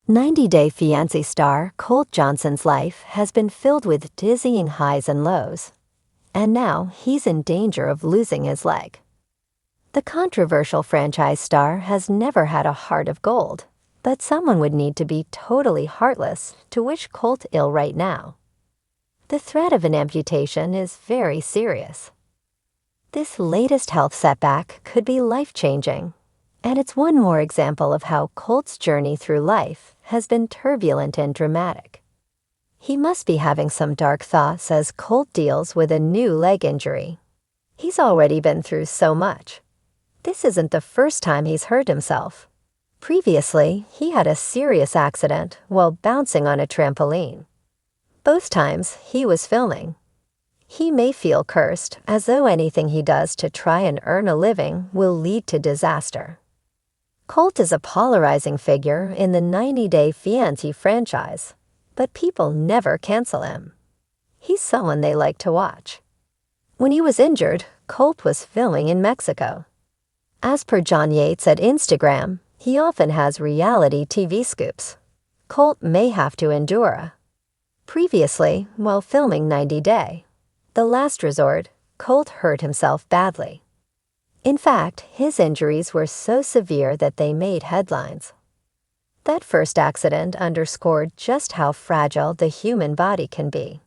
90-Day Fiancé star Colt Johnson's life has been filled with dizzying highs and lows, and now he's in danger of losing his leg. The controversial franchise star has never had a heart of gold, but someone would need to be totally heartless to wish Colt ill right now. The threat of an amputation is very serious. This latest health setback could be life-changing, and it's one more example of how Colt's journey through life has been turbulent and dramatic. He must be having some dark thoughts as Colt deals with a new leg injury. He's already been through so much. This isn't the first time he's hurt himself. Previously, he had a serious accident while bouncing on a trampoline. Both times, he was filming. He may feel cursed, as though anything he does to try and earn a living will lead to disaster. Colt is a polarizing figure in the 90-Day Fiancé franchise, but people never cancel him. He's someone they like to watch. When he was injured, Colt was filming in Mexico. As per John Yates at Instagram, he often has reality TV scoops. Colt may have to endure. Previously, while filming 90-Day, The Last Resort, Colt hurt himself badly. In fact, his injuries were so severe that they made headlines. That first accident underscored just how fragile the human body can be.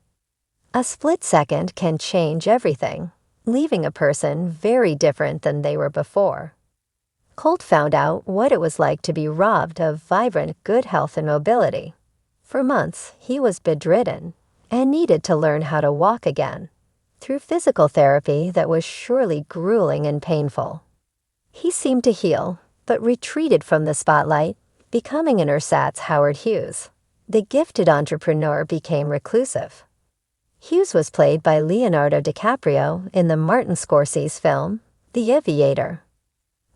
A split second can change everything, leaving a person very different than they were before. Colt found out what it was like to be robbed of vibrant good health and mobility. For months, he was bedridden and needed to learn how to walk again, through physical therapy that was surely grueling and painful. He seemed to heal, but retreated from the spotlight, becoming an ersatz Howard Hughes. The gifted entrepreneur became reclusive. Hughes was played by Leonardo DiCaprio in the Martin Scorsese film, The Aviator.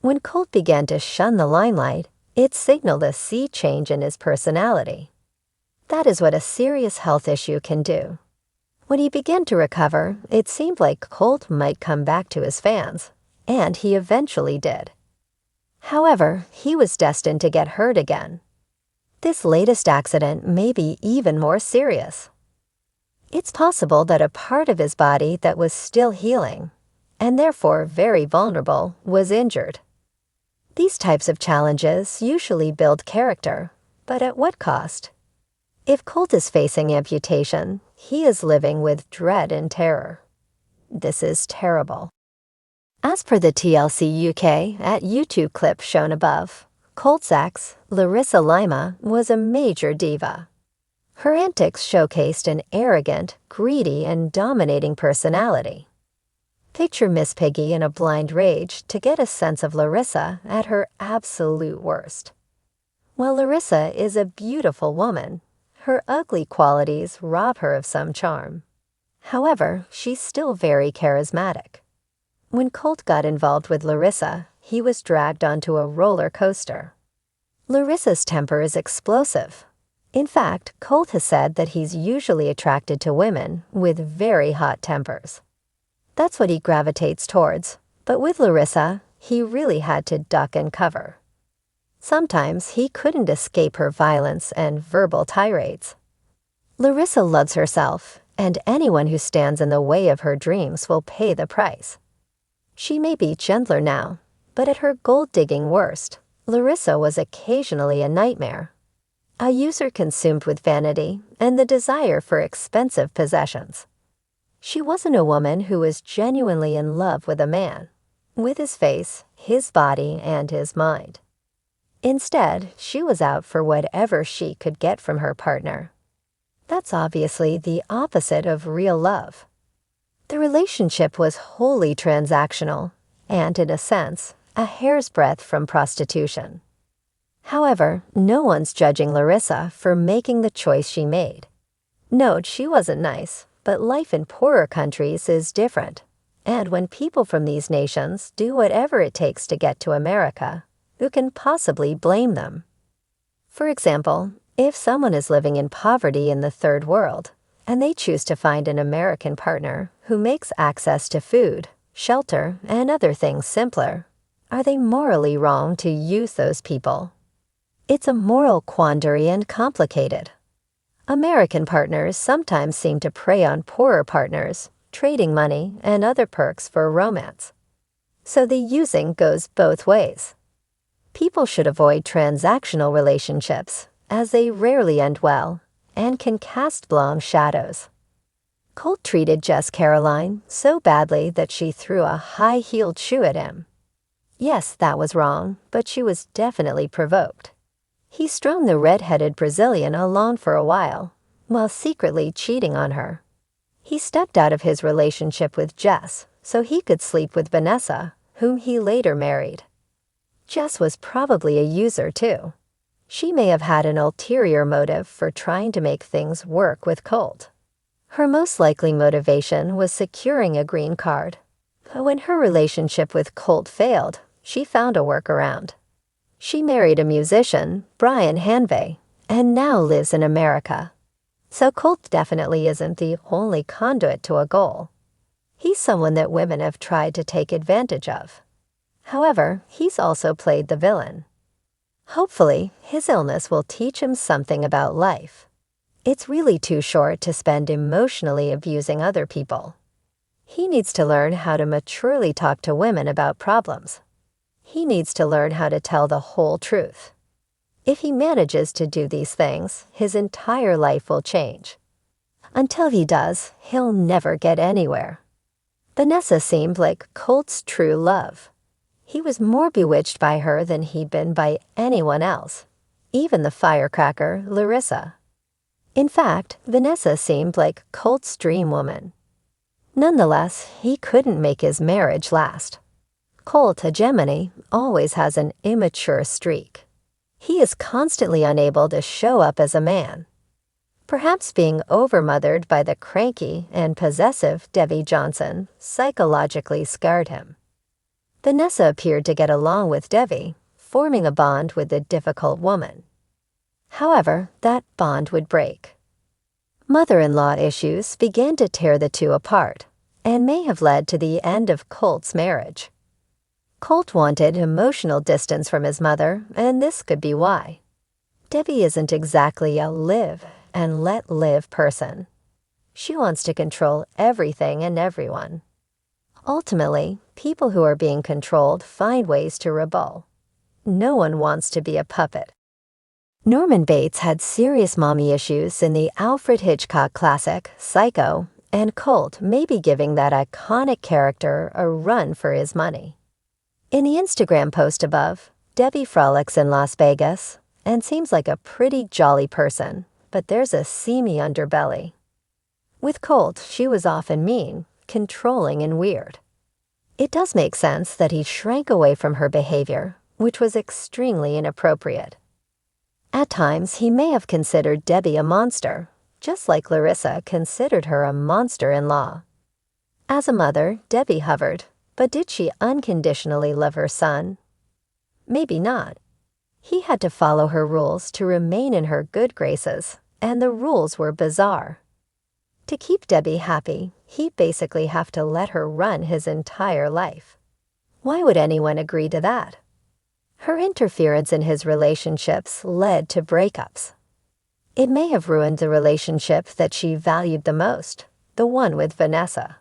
When Colt began to shun the limelight, it signaled a sea change in his personality. That is what a serious health issue can do. When he began to recover, it seemed like Colt might come back to his fans, and he eventually did. However, he was destined to get hurt again. This latest accident may be even more serious. It's possible that a part of his body that was still healing, and therefore very vulnerable, was injured. These types of challenges usually build character, but at what cost? If Colt is facing amputation, he is living with dread and terror. This is terrible. As per the TLC UK at YouTube clip shown above, Colt's ex, Larissa Lima, was a major diva. Her antics showcased an arrogant, greedy, and dominating personality. Picture Miss Piggy in a blind rage to get a sense of Larissa at her absolute worst. While Larissa is a beautiful woman, her ugly qualities rob her of some charm. However, she's still very charismatic. When Colt got involved with Larissa, he was dragged onto a roller coaster. Larissa's temper is explosive. In fact, Colt has said that he's usually attracted to women with very hot tempers. That's what he gravitates towards, but with Larissa, he really had to duck and cover. Sometimes he couldn't escape her violence and verbal tirades. Larissa loves herself, and anyone who stands in the way of her dreams will pay the price. She may be gentler now, but at her gold-digging worst, Larissa was occasionally a nightmare. A user consumed with vanity and the desire for expensive possessions. She wasn't a woman who was genuinely in love with a man, with his face, his body, and his mind. Instead, she was out for whatever she could get from her partner. That's obviously the opposite of real love. The relationship was wholly transactional and, in a sense, a hair's breadth from prostitution. However, no one's judging Larissa for making the choice she made. Note, she wasn't nice, but life in poorer countries is different. And when people from these nations do whatever it takes to get to America, who can possibly blame them? For example, if someone is living in poverty in the third world, and they choose to find an American partner who makes access to food, shelter, and other things simpler, are they morally wrong to use those people? It's a moral quandary and complicated. American partners sometimes seem to prey on poorer partners, trading money and other perks for romance. So the using goes both ways. People should avoid transactional relationships, as they rarely end well and can cast long shadows. Colt treated Jess Caroline so badly that she threw a high-heeled shoe at him. Yes, that was wrong, but she was definitely provoked. He strung the red-headed Brazilian along for a while secretly cheating on her. He stepped out of his relationship with Jess so he could sleep with Vanessa, whom he later married. Jess was probably a user too. She may have had an ulterior motive for trying to make things work with Colt. Her most likely motivation was securing a green card. But when her relationship with Colt failed, she found a workaround. She married a musician, Brian Hanvey, and now lives in America. So Colt definitely isn't the only conduit to a goal. He's someone that women have tried to take advantage of. However, he's also played the villain. Hopefully, his illness will teach him something about life. It's really too short to spend emotionally abusing other people. He needs to learn how to maturely talk to women about problems. He needs to learn how to tell the whole truth. If he manages to do these things, his entire life will change. Until he does, he'll never get anywhere. Vanessa seemed like Colt's true love. He was more bewitched by her than he'd been by anyone else, even the firecracker, Larissa. In fact, Vanessa seemed like Colt's dream woman. Nonetheless, he couldn't make his marriage last. Colt, a Gemini, always has an immature streak. He is constantly unable to show up as a man. Perhaps being overmothered by the cranky and possessive Debbie Johnson psychologically scarred him. Vanessa appeared to get along with Debbie, forming a bond with the difficult woman. However, that bond would break. Mother-in-law issues began to tear the two apart, and may have led to the end of Colt's marriage. Colt wanted emotional distance from his mother, and this could be why. Debbie isn't exactly a live and let live person. She wants to control everything and everyone. Ultimately, people who are being controlled find ways to rebel. No one wants to be a puppet. Norman Bates had serious mommy issues in the Alfred Hitchcock classic, Psycho, and Colt may be giving that iconic character a run for his money. In the Instagram post above, Debbie frolics in Las Vegas and seems like a pretty jolly person, but there's a seamy underbelly. With Colt, she was often mean, controlling, and weird. It does make sense that he shrank away from her behavior, which was extremely inappropriate. At times, he may have considered Debbie a monster, just like Larissa considered her a monster-in-law. As a mother, Debbie hovered, but did she unconditionally love her son? Maybe not. He had to follow her rules to remain in her good graces, and the rules were bizarre. To keep Debbie happy, he'd basically have to let her run his entire life. Why would anyone agree to that? Her interference in his relationships led to breakups. It may have ruined the relationship that she valued the most, the one with Vanessa.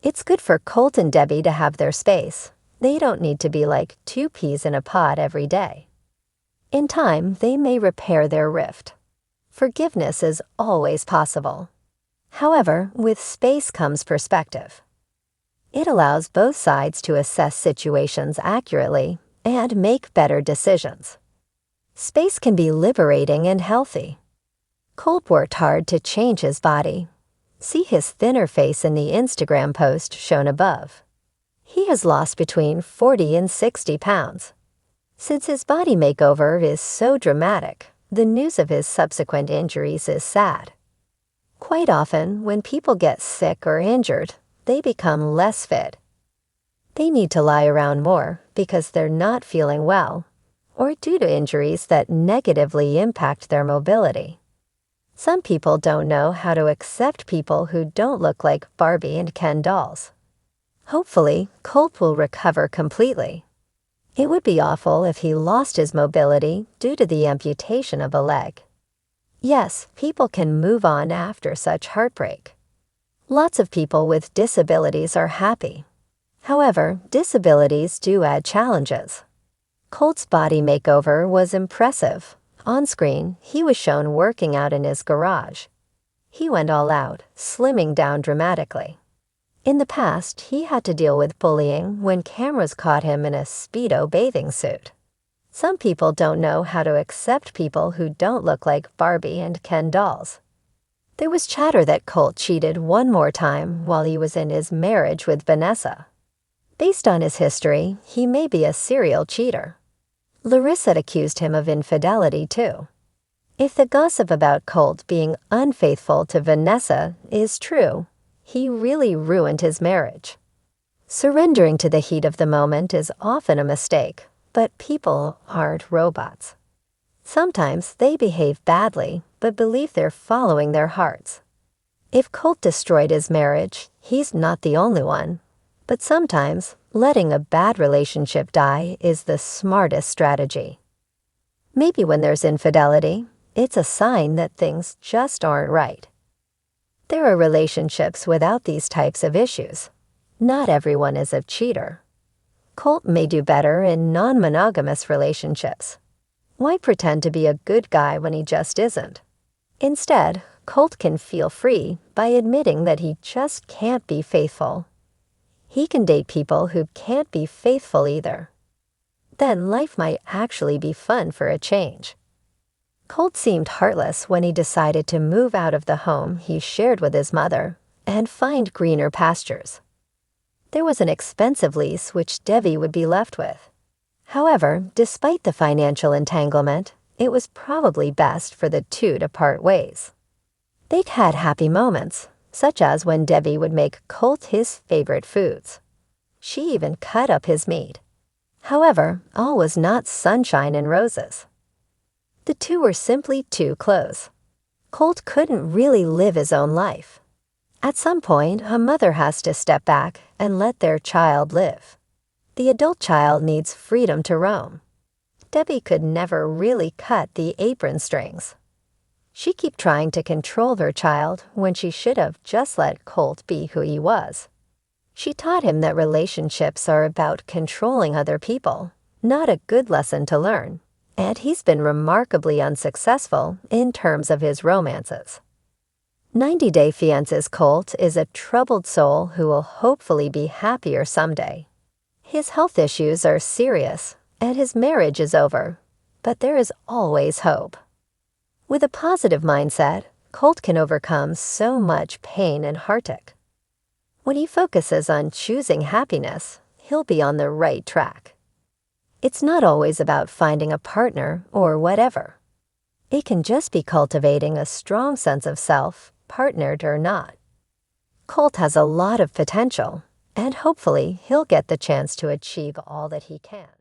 It's good for Colt and Debbie to have their space. They don't need to be like two peas in a pod every day. In time, they may repair their rift. Forgiveness is always possible. However, with space comes perspective. It allows both sides to assess situations accurately and make better decisions. Space can be liberating and healthy. Colt worked hard to change his body. See his thinner face in the Instagram post shown above. He has lost between 40 and 60 pounds. Since his body makeover is so dramatic, the news of his subsequent injuries is sad. Quite often, when people get sick or injured, they become less fit. They need to lie around more because they're not feeling well, or due to injuries that negatively impact their mobility. Some people don't know how to accept people who don't look like Barbie and Ken dolls. Hopefully, Colt will recover completely. It would be awful if he lost his mobility due to the amputation of a leg. Yes, people can move on after such heartbreak. Lots of people with disabilities are happy. However, disabilities do add challenges. Colt's body makeover was impressive. On screen, he was shown working out in his garage. He went all out, slimming down dramatically. In the past, he had to deal with bullying when cameras caught him in a Speedo bathing suit. Some people don't know how to accept people who don't look like Barbie and Ken dolls. There was chatter that Colt cheated one more time while he was in his marriage with Vanessa. Based on his history, he may be a serial cheater. Larissa accused him of infidelity too. If the gossip about Colt being unfaithful to Vanessa is true, he really ruined his marriage. Surrendering to the heat of the moment is often a mistake, but people aren't robots. Sometimes they behave badly, but believe they're following their hearts. If Colt destroyed his marriage, he's not the only one. But sometimes, letting a bad relationship die is the smartest strategy. Maybe when there's infidelity, it's a sign that things just aren't right. There are relationships without these types of issues. Not everyone is a cheater. Colt may do better in non-monogamous relationships. Why pretend to be a good guy when he just isn't? Instead, Colt can feel free by admitting that he just can't be faithful. He can date people who can't be faithful either. Then life might actually be fun for a change. Colt seemed heartless when he decided to move out of the home he shared with his mother and find greener pastures. There was an expensive lease which Debbie would be left with. However, despite the financial entanglement, it was probably best for the two to part ways. They'd had happy moments, such as when Debbie would make Colt his favorite foods. She even cut up his meat. However, all was not sunshine and roses. The two were simply too close. Colt couldn't really live his own life. At some point, a mother has to step back and let their child live. The adult child needs freedom to roam. Debbie could never really cut the apron strings. She kept trying to control her child when she should have just let Colt be who he was. She taught him that relationships are about controlling other people, not a good lesson to learn, and he's been remarkably unsuccessful in terms of his romances. 90 Day Fiance's Colt is a troubled soul who will hopefully be happier someday. His health issues are serious, and his marriage is over, but there is always hope. With a positive mindset, Colt can overcome so much pain and heartache. When he focuses on choosing happiness, he'll be on the right track. It's not always about finding a partner or whatever. It can just be cultivating a strong sense of self, partnered or not. Colt has a lot of potential, and hopefully he'll get the chance to achieve all that he can.